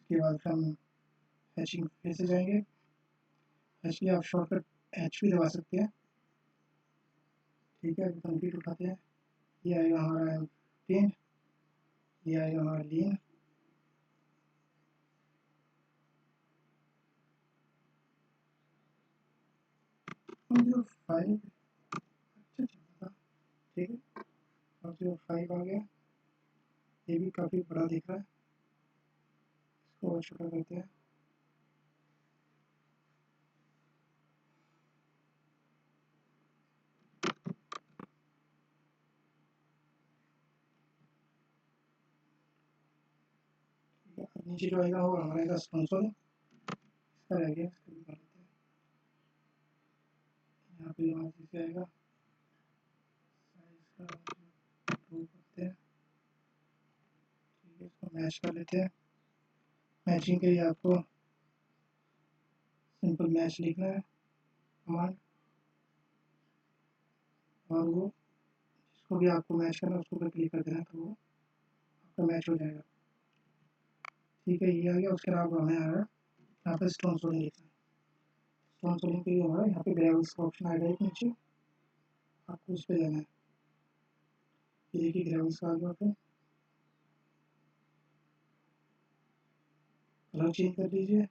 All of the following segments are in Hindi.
उसके बाद फिर हम हैचिंग फिर से जाएंगे। हैचिंग आप शॉर्टकट एच भी दबा सकते हैं। ठीक है, कंप्लीट उठाते हैं। ये आएगा हमारा पेन, ये आएगा हमारा लीन। जो 5 अच्छा चलता था। ठीक है, अब जो 5 आ गया, ये भी काफ़ी बड़ा दिख रहा है, इसको और छोटा करते हैं। नीचे जो आएगा वो हमारा आएगा स्पॉन्सर, इसका रह गया, इसका भी कर लेते हैं। यहाँ पे वहाँ से आएगा साइज का ड्रॉ करते हैं। ठीक है, इसको मैच कर लेते हैं। मैचिंग के लिए आपको सिंपल मैच लिखना है कमांड, और वो जिसको भी आपको मैच करना है उसको पर क्लिक कर देना, तो वो आपका मैच हो जाएगा। ठीक है, ये आ गया। उसके बाद हमें आ रहा है यहाँ पे स्टोन सोलिंग लिखना है। स्टोन सोलिंग के लिए हमारा यहाँ पे ग्रेवल्स का ऑप्शन आएगा एक नीचे, आपको उस पर जाना है। ये देखिए ग्रेवल्स का आ गया, पे कलर चेंज कर लीजिए।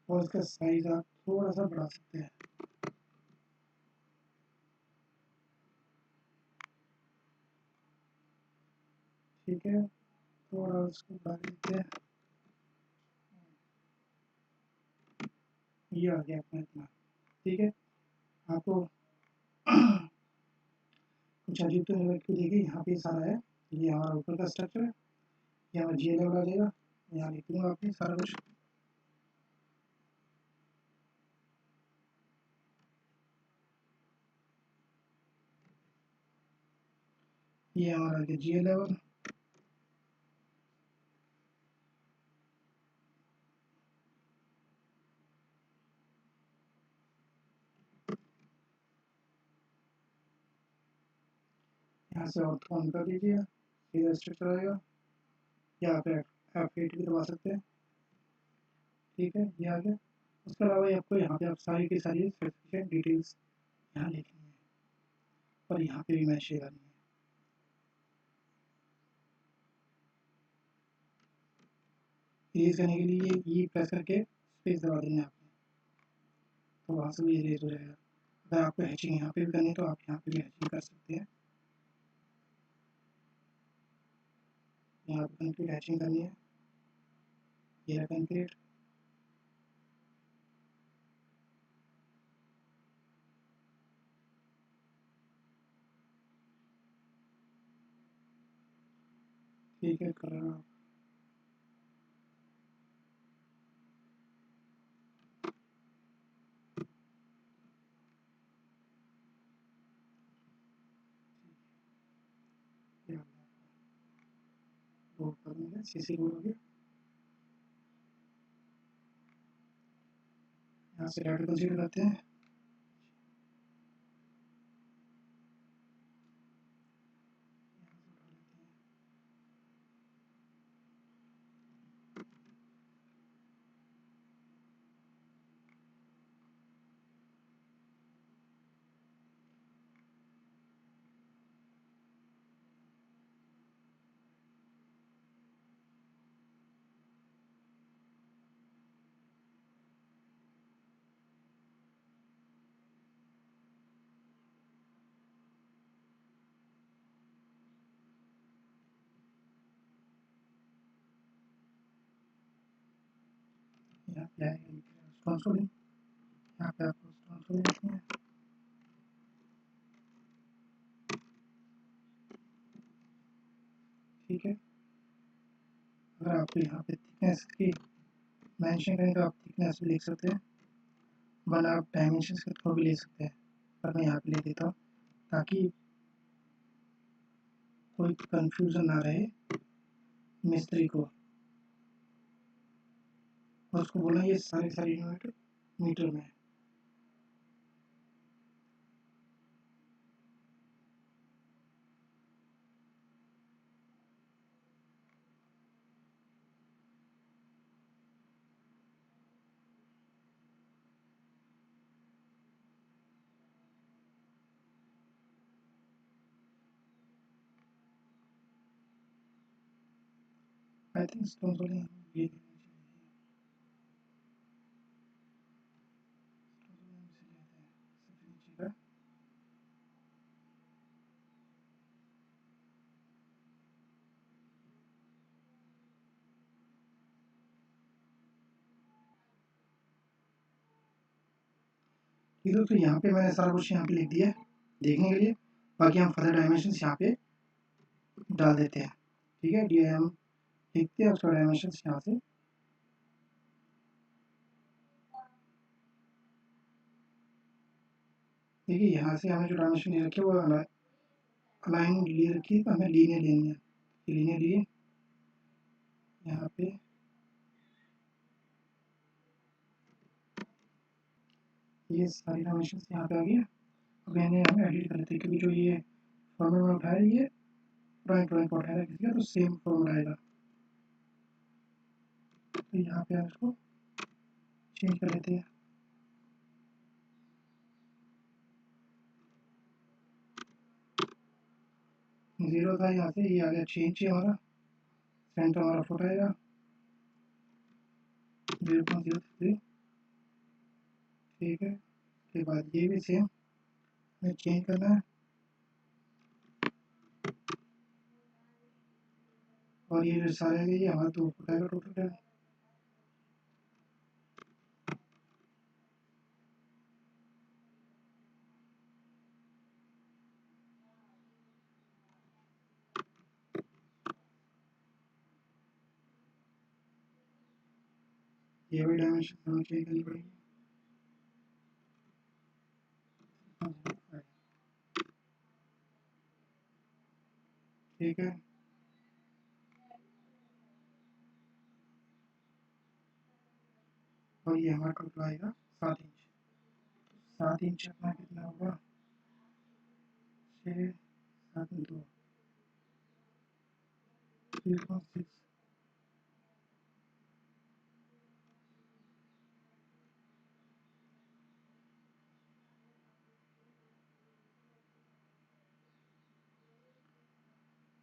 और इसका साइज आप थोड़ा सा बढ़ा सकते हैं। ठीक है, थोड़ा उसको बढ़ा देते हैं। ये आ गया अपना इतना। ठीक है, आपको कुछ अजीब तो नहीं लगती, देखिए यहाँ पे सारा है। ये हमारा ऊपर का स्ट्रक्चर है, ये हमारा जी लेवल आ जाएगा। यहाँ लिख दूँगा आपने सारा कुछ। ये हमारा जी लेवल। यहाँ से ऑर्थो ऑन कर दीजिए, सीधा स्ट्रक्चर आएगा। यहाँ पे F8 भी दबा सकते हैं। ठीक है, ये आ गया। उसके अलावा आपको यहाँ पे आप सारी की सारी सर्टिफिकेट डिटेल्स यहाँ लिखनी है, और यहाँ पे भी मैच करनी है। इरेज करने के लिए ये प्रेस करके स्पेस दबा देना है आपने, तो वहाँ से भी इरेज हो जाएगा। अगर आपको हैचिंग यहाँ पे भी करनी है तो आप यहाँ पे भी हैचिंग कर सकते हैं। यहाँ पे कंप्लीट हैचिंग करनी है, ये कंप्लीट। ठीक है, कर रहा हूँ। वो करूँगा सीसी बोर्ड हो गया। यहाँ से डाटा कंसीडर करते हैं। यहाँ पे आएगा स्पॉन्सर, यहाँ पे आपको स्पॉन्सर लिखना है। ठीक है, अगर आपको यहाँ पे थिकनेस की मेंशन करें तो आप थिकनेस भी लिख सकते हैं, वरना आप डायमेंशन के थ्रू भी ले सकते हैं, पर मैं यहाँ पे ले देता हूँ ताकि कोई कंफ्यूजन ना रहे मिस्त्री को, और उसको बोला ये सारी यूनिट मीटर में है। आई थिंक स्टोन सोलिंग ये तो यहाँ पे मैंने सारा कुछ यहाँ पे लिख दिया है देखने के लिए। बाकी हम फर्दर डायमेंशंस यहाँ पे डाल देते हैं। ठीक है, ये हम लिखते हैं उसका डायमेंशंस यहाँ से। देखिए यहाँ से हमें जो डायमेंशन ले रखे वो अलाइन ले रखी है, तो हमें लीनियर लेनी है। लीनियर लिए यहाँ पे ये सारी डायमेंशंस यहाँ पे आ गई। अब मैंने हम एडिट कर लेते हैं, क्योंकि जो ये फॉर्मेट में उठाया ये ड्राइंग ड्राइंग को उठाया किसी का, तो सेम फॉर्मेट आएगा। तो यहाँ पे हम इसको चेंज कर लेते हैं। जीरो था यहाँ से, ये आ गया चेंज है हमारा। सेंटर हमारा फुट आएगा 0.03। ठीक है, उसके बाद ये भी सेम हमें चेंज करना है, और ये जो सारे ये हमारा 2 फुट आएगा टोटल। ये भी डायमेंशन हमें चेंज करनी पड़ेगी। ठीक है, और ये हमारा टोटल आएगा 7 इंच। 7 इंच अपना कितना होगा, 6 7 2 3.6।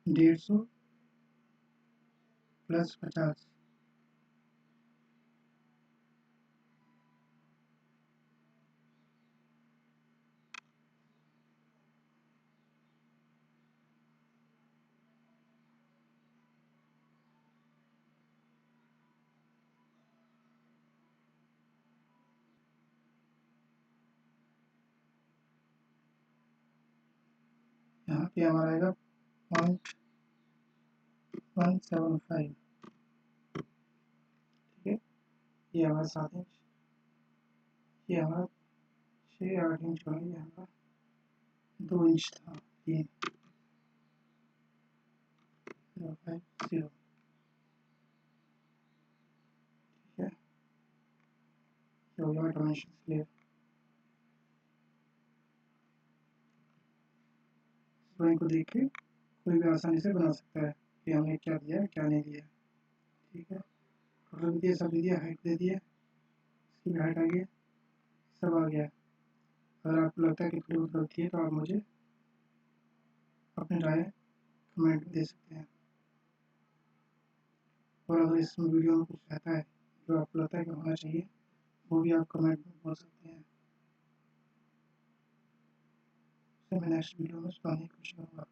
₹150 + 50। यहाँ पे हमारा आएगा 0.175। ठीक है, ये हमारा 7 इंच, ये हमारा 6 8 इंच वाला, ये हमारा 2 इंच था। ये 0.50। ठीक है, ये हो गया डायमेंशन क्लियर। ड्राइंग को देख के कोई भी आसानी से बना सकता है कि हमने क्या दिया है क्या नहीं दिया। ठीक है, टोटल दिया, सब दे दिया, हाइट दे दिया, इसकी भी हाइट आ गई, सब आ गया। अगर आपको लगता है कि थोड़ी बहुत गलती है तो आप मुझे अपनी राय कमेंट में दे सकते हैं। और अगर इस वीडियो में कुछ रहता है जो आपको लगता है कि होना चाहिए, वो भी आप कमेंट में बोल सकते हैं। उससे मैं नेक्स्ट वीडियो में सुधारने की कोशिश करूँगा।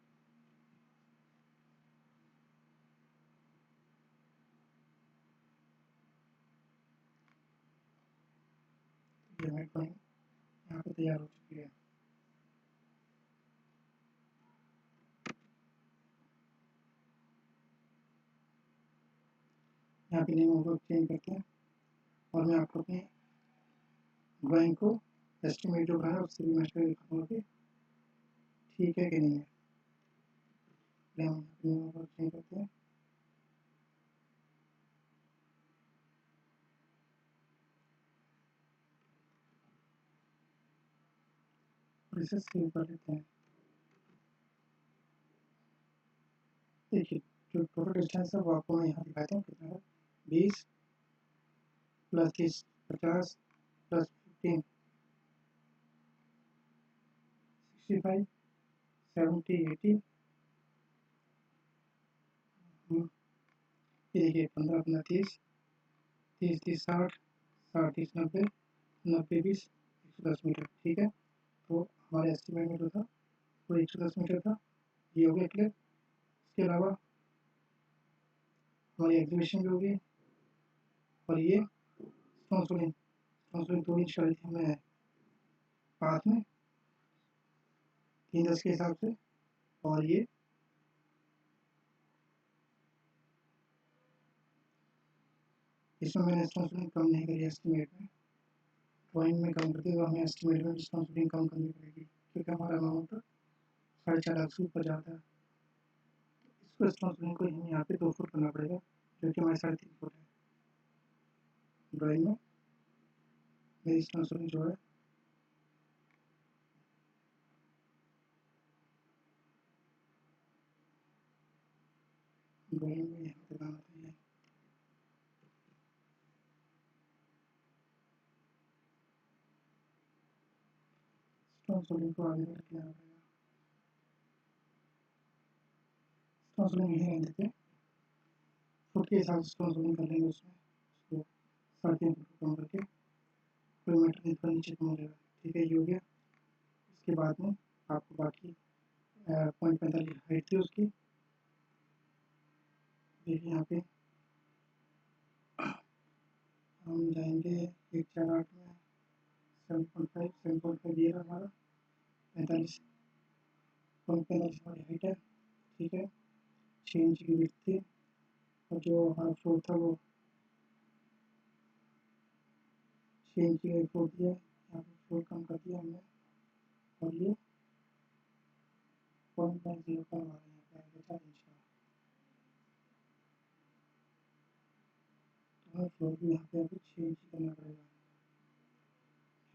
ये हमारी ड्राइंग यहाँ पे तैयार हो चुकी है। यहाँ पे नेम को चेंज करते हैं, और मैं आपको अपनी ड्राइंग को एस्टिमेट जो बनाया उससे भी मैच करके दिखाऊंगा कि ठीक है कि नहीं है। हम नेम को चेंज करते हैं, और इसे सेव कर लेते हैं। देखिए जो टोटल डिस्टेंस है वो आपको मैं यहाँ दिखाता हूँ कितना है। 20 + 30 50 + 15 65 70 80 ये देखिए 15 15 30, 30 30 60, 60 30 90, 90 20, 110 मीटर। ठीक है, तो हमारे एस्टिमेट में जो था वो 110 मीटर था। ये हो गया क्लियर। इसके अलावा हमारी एग्जीबिशन भी होगी, और ये स्टोन सोलिंग 2 इंच का थी हमें पाथ में 310 के हिसाब से, और ये इसमें मैंने स्टोन सोलिंग कम नहीं करी एस्टिमेट में, ड्राइंग में कम करती है तो हमें एस्टिमेट में स्टोन सोलिंग कम करनी पड़ेगी, क्योंकि हमारा अमाउंट 4.5 लाख से ऊपर जाता है। इसको स्टोन सोलिंग को हमें यहाँ पे 2 फुट करना पड़ेगा, जो कि हमारे 3.5 फुट है। ड्राइंग में मेरी स्टोन सोलिंग जो है ड्राइंग में यहाँ पे काम आता है। स्टोन सोलिंग को आगे करके आना पड़ेगा। स्टोन सोलिंग यही रहने देते, फुट के हिसाब से स्टोन सोलिंग कर लेंगे उसमें, उसको 3.5 फुट कम करके कोई मीटर ऊपर नीचे कम हो जाएगा। ठीक है, ये हो गया। इसके बाद में आपको बाकी 0.45 हाइट थी उसकी, देखिए यहाँ पे हम जाएंगे 148 में 7.5 ये रहा हमारा 45 हमारी हाइट है। ठीक है, 6 इंच की विड्थ थी, और जो हमारा फ्लोर था वो 6 इंच का फ्लोर दिया, यहाँ पे फ्लोर कम कर दिया हमने, और ये 0.05 हमारा यहाँ पे आ गया 4 इंच का। तो हमें फ्लोर भी यहाँ पे अभी 6 इंच करना पड़ेगा,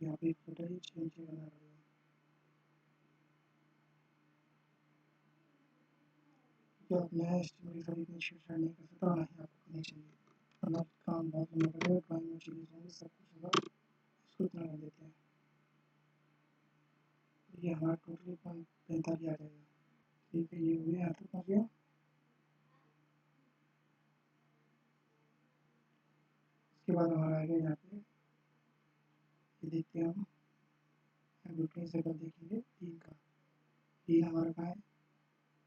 यहाँ पे 1 फुट है, 6 इंच करना पड़ेगा। तो आप नया एस्टिमेट कभी इतनी छेड़छाड़ नहीं कर सकता, ना ही आपको करनी चाहिए, वरना काम बहुत लंबा पड़ेगा, ड्राइंग में चीज़ें होंगी, सब कुछ होगा, इसको इतना कर देते हैं। ये हमारा टोटली 45 आ जाएगा। ठीक है, ये हो गया, यहाँ तक पहुँच गया। इसके बाद हमारा आ गया यहाँ पे, ये देखते हैं हम ब्लूप्रिंट सर्कल देखेंगे 3 का। 3 हमारा कहाँ है,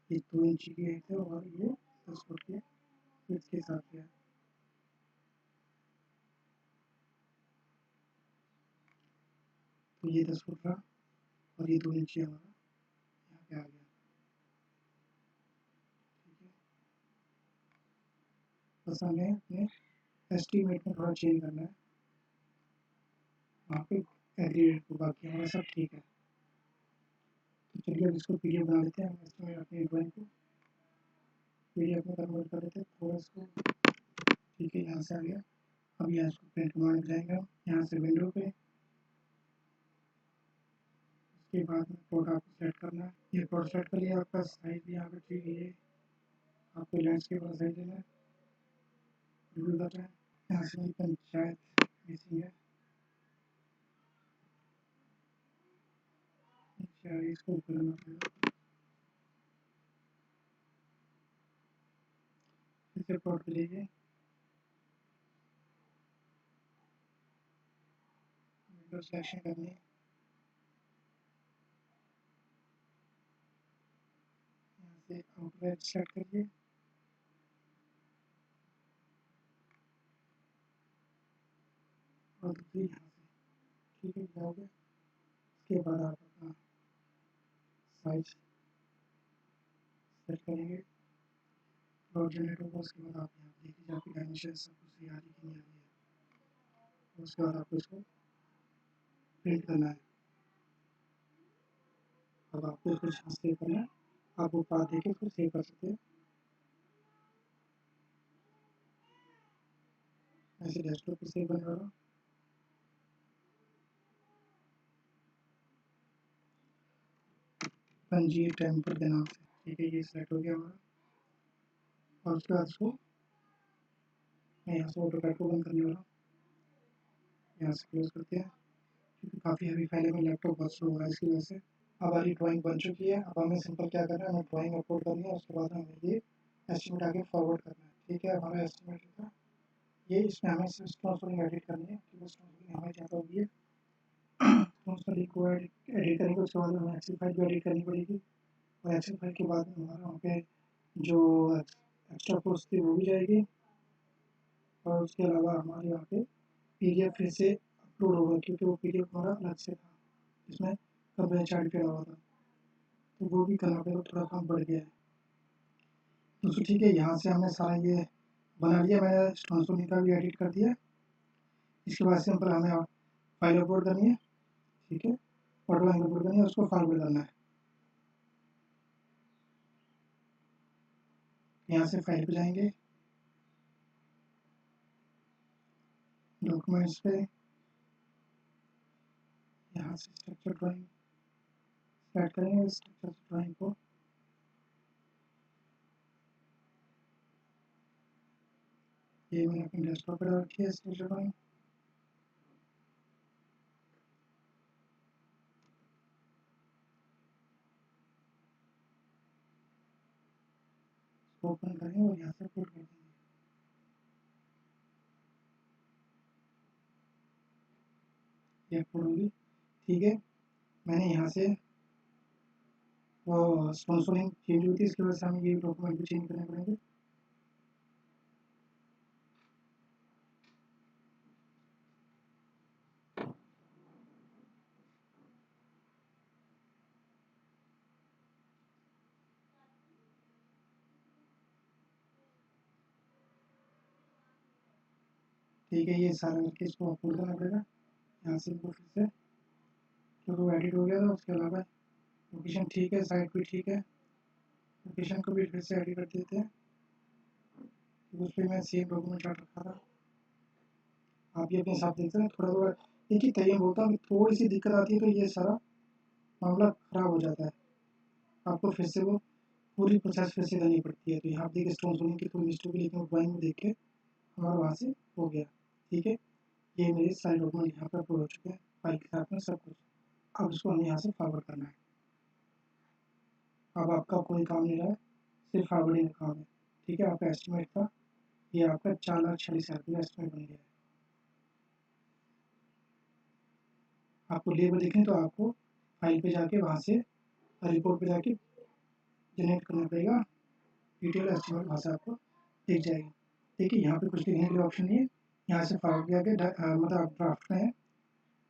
ये 2 इंच की हाइट है, और ये 10 फुट के विड्थ के हिसाब से है। तो ये 10 फुट था, और ये 2 इंच हमारा यहाँ पे आ गया। ठीक है, बस हमें अपने एस्टीमेट में थोड़ा चेंज करना है, वहाँ पे एग्रीडेट को, बाकी हमारा सब ठीक है। तो चलिए अब इसको पीडीएफ बना लेते हैं, हम एस्टीमेट अपनी ड्राइंग को पीडीएफ में कन्वर्ट कर लेते हैं थोड़ा इसको। ठीक है, यहाँ से आ गया। अब यहाँ इसको प्रिंट कमांड में जाएंगे हम, यहाँ से विंडो पे, उसके बाद में प्लॉट आपको सेट करना है। ये प्लॉट सेट कर लिया, आपका साइज भी यहाँ पे ठीक है, ये आपको लैंडस्केप वाला साइज लेना है, बिल्कुल बता है। यहाँ से पंचायत मिसिंग है, इसको ऊपर करना पड़ेगा। फिर से प्लॉट पे लीजिए, विंडो सिलेक्शन करनी है, यहाँ से आउटलाइन सेट करिए, और दूसरी यहाँ से। ठीक है, हो गया। इसके बाद आप अपना साइज सेट करेंगे, प्लॉट जनरेट होगा, उसके बाद आप यहाँ देख लीजिए आपकी डायमेंशन सब कुछ सही आ रही कि नहीं आ रही है। उसके बाद आपको इसको प्रिंट करना है। अब आपको इसको सेव करना है, आप वो पाथ देके इसको सेव कर सकते हैं। ऐसे डेस्कटॉप पे सेव करने वाला पंजी टेम्पल के नाम से। ठीक है, ये सेलेक्ट हो गया हमारा, और उसके बाद इसको मैं यहाँ से ऑटोकैड को बंद करने वाला, यहाँ से क्लोज करते हैं, क्योंकि काफ़ी हैवी फाइल है, मेरा लैपटॉप बहुत स्लो हो रहा है इसकी वजह से। अब हमारी ड्राइंग बन चुकी है, अब हमें सिंपल क्या करना है, हमें ड्राइंग अपलोड करनी है, उसके बाद हमें ये एस्टिमेट आगे फॉरवर्ड करना है। ठीक है, हमारा एस्टिमेट था ये। इसमें हमें स्टोन सोलिंग एडिट करनी है क्योंकि स्टोन सोलिंग हमें ज़्यादा होगी है। स्टोन सोलिंग को एडिट करेंगे, उसके बाद हमें एक्सेल फाइल भी एडिट करनी पड़ेगी, और एक्सेल फाइल के बाद हमारा वहाँ पे जो एक्स्ट्रा पोस्ट थी वो भी जाएगी, और उसके अलावा हमारे यहाँ पे पीडीएफ फिर से अपलोड होगा क्योंकि वो पीडीएफ हमारा अलग से था जिसमें कब चार्ट किया हुआ था, तो वो भी करना पड़ेगा, थोड़ा काम बढ़ गया है। दोस्तों ठीक है, यहाँ से हमने सारा ये बना लिया, मैंने स्टोन सोलिंग का भी एडिट कर दिया। इसके बाद सिंपल हमें फाइल अपलोड करनी है, ठीक है, फोटो लाइन अपलोड करनी है, उसको फॉरवर्ड करना है। यहाँ से फाइल पे जाएंगे, डॉक्यूमेंट्स पे, यहाँ से स्ट्रक्चर ड्राइंग सेलेक्ट करेंगे, स्ट्रक्चर ड्राइंग को ये मैंने अपने डेस्कटॉप पर रखी है स्ट्रक्चर ड्राइंग। ओपन करेंगे और यहाँ से अपलोड कर देंगे। ये अपलोड होगी, ठीक है। मैंने यहाँ से वो स्पॉन्सरिंग चेंज हुई थी, इसकी वजह से हमें ये डॉक्यूमेंट भी चेंज करने पड़ेंगे। ठीक है, ये सारा करके इसको अपलोड करना पड़ेगा। यहाँ से इनको फिर से, क्योंकि वो एडिट हो गया था, उसके अलावा लोकेशन ठीक है, साइट भी ठीक है, लोकेशन को भी फिर से एडिट कर देते हैं, उस पर मैं सेम डॉक्यूमेंट चार्ट रखा था। आप ये अपने हिसाब देखते हैं, थोड़ा थोड़ा एक ही तरीके बोलता हूँ, थोड़ी सी दिक्कत आती है तो ये सारा मामला ख़राब हो जाता है, आपको फिर से वो पूरी प्रोसेस फिर से करनी पड़ती है। तो यहाँ देखिए स्टोन सोलिंग की थोड़ी मिस्टेक, लेकिन वो ड्राइंग में देख के हमारा वहाँ से हो गया, ठीक है। ये मेरे सारे डॉक्यूमेंट यहाँ पर अपलोड हो चुके हैं फाइल के साथ में सब कुछ। अब इसको हमें यहाँ से फॉरवर्ड करना है। अब आपका कोई काम नहीं रहा है, सिर्फ फॉरवर्डिंग का काम है, ठीक है। आपका एस्टिमेट था, ये आपका 4,46,000 का एस्टिमेट बन गया है। आपको लेबर देखें तो आपको फाइल पे जाके वहाँ से रिपोर्ट पे जाके जनरेट करना पड़ेगा, डिटेल एस्टिमेट वहाँ से आपको दिख जाएगी। देखिए यहाँ पे कुछ लिखने के लिए ऑप्शन नहीं है, यहाँ से फॉरवर्ड किया गया, मतलब आप ड्राफ्ट में है,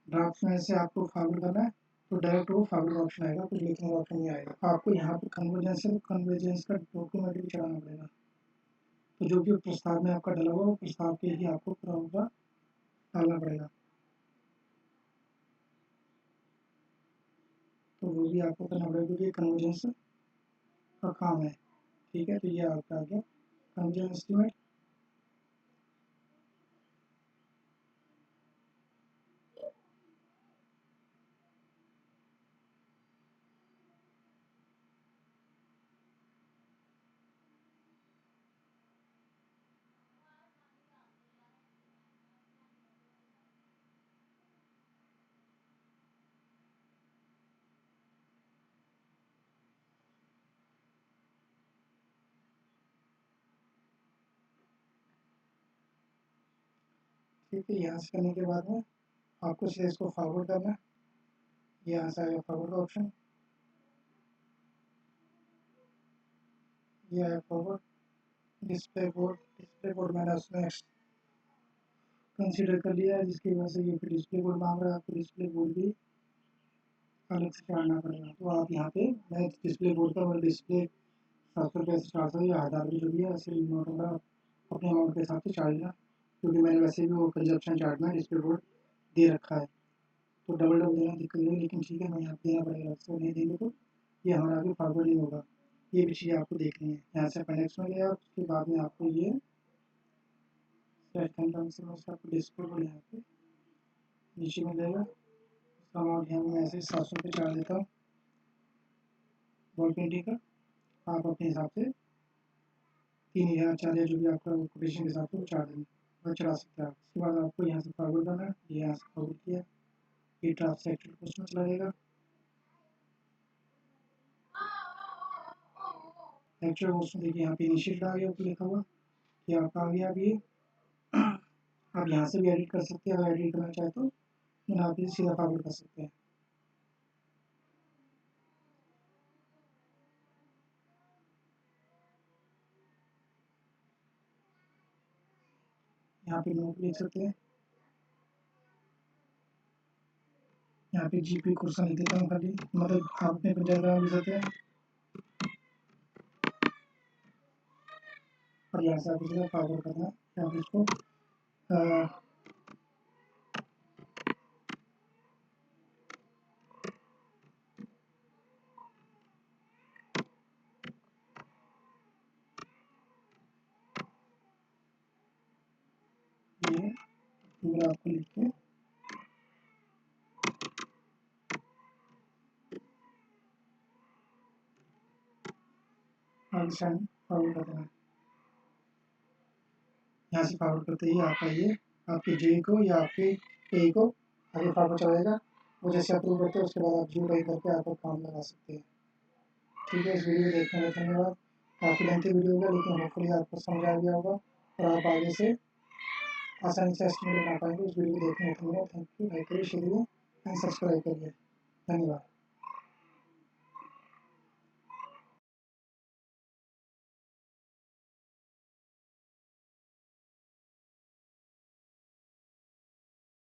ड्राफ्ट में से आपको फॉरवर्ड करना है तो डायरेक्ट वो फॉरवर्ड ऑप्शन आएगा, कुछ लिखने का ऑप्शन नहीं आएगा। आपको यहाँ पे कन्वर्जेंस है, कन्वर्जेंस का डॉक्यूमेंट भी चढ़ाना पड़ेगा, तो जो भी प्रस्ताव में आपका डला हुआ वो प्रस्ताव के ही आपको पूरा होगा डालना पड़ेगा, तो वो भी आपको करना पड़ेगा क्योंकि कन्वर्जेंस का काम है, ठीक है। तो ये आपका आ गया कन्वर्जेंस एस्टिमेट। ठीक है, यहाँ से करने के बाद में आपको सीधे इसको फॉरवर्ड करना है, यहाँ से आएगा फॉरवर्ड का ऑप्शन, ये आया फॉरवर्ड। डिस्प्ले बोर्ड मैंने उसमें कंसीडर कर लिया है, जिसकी वजह से ये फिर डिस्प्ले बोर्ड मांग रहा है, आपको डिस्प्ले बोर्ड भी अलग से चढ़ाना पड़ेगा। तो आप यहाँ पे मैं डिस्प्ले बोर्ड का और डिस्प्ले 700 रुपये से 400 या 1000 जो भी है, ऐसे नोट होगा, अपने अमाउंट के हिसाब से चार्ज लेना, क्योंकि मैंने वैसे भी वो कंजप्शन चार्ज में डिस्प्ले बोर्ड दे रखा है, तो डबल डबल देना दिक्कत नहीं है, लेकिन ठीक है मैं यहाँ पे देना पड़ेगा, उसको नहीं देंगे तो ये हमारा आगे फॉरवर्ड नहीं होगा। ये भी चीज़ें आपको देखनी है। यहाँ से अपेंडिक्स में गया, उसके बाद में आपको ये आपको डिस्प्ले बोर्ड यहाँ पे नीचे में देगा, उसका अमाउंट यहाँ मैं ऐसे 700 रुपये चार्ज देता हूँ बॉल पेंटिंग का। आप अपने हिसाब से 3,000 4,000 जो भी आपका कोटेशन के हिसाब से वो चार्ज देंगे और चला सकते हैं आप। उसके बाद आपको यहाँ से फॉरवर्ड करना है, ये यहाँ से फॉरवर्ड किया, ये ड्राफ्ट से एक्चुअल पोस्ट में चला जाएगा। एक्चुअल पोस्ट में देखिए यहाँ पे इनिशिएटेड आ गया ऊपर लिखा हुआ, ये आपका आ गया। अभी आप यहाँ से भी एडिट कर सकते हैं, अगर एडिट करना चाहे तो यहाँ पे सीधा फॉरवर्ड कर सकते हैं। यहाँ पे नोट लिख सकते हैं, यहाँ पे जीपी क्वेश्चन लिख देता हूँ खाली, मतलब आप अपने जगह लिख सकते हैं और यहाँ से आप इसे फॉरवर्ड करना है। यहाँ पे इसको ये पूरा आपको लिख के आगे साइड फॉरवर्ड कर देना है। यहाँ से फॉरवर्ड करते ही आपका ये आपके जे को या आपके ए को आगे फॉरवर्ड चलाएगा। वो जैसे अप्रूव करते हैं उसके बाद आप जो पे करके आप काम लगा सकते हैं। ठीक है, इस वीडियो देखने का धन्यवाद। काफ़ी लेंथी वीडियो होगा लेकिन होपफुली आपको समझ आ गया होगा और आप आगे से आसानी से एस्टिमेट बना पाएंगे। इस वीडियो को देखने का धन्यवाद। Thank you. लाइक करिए, शेयर करिए एंड सब्सक्राइब करिए। धन्यवाद।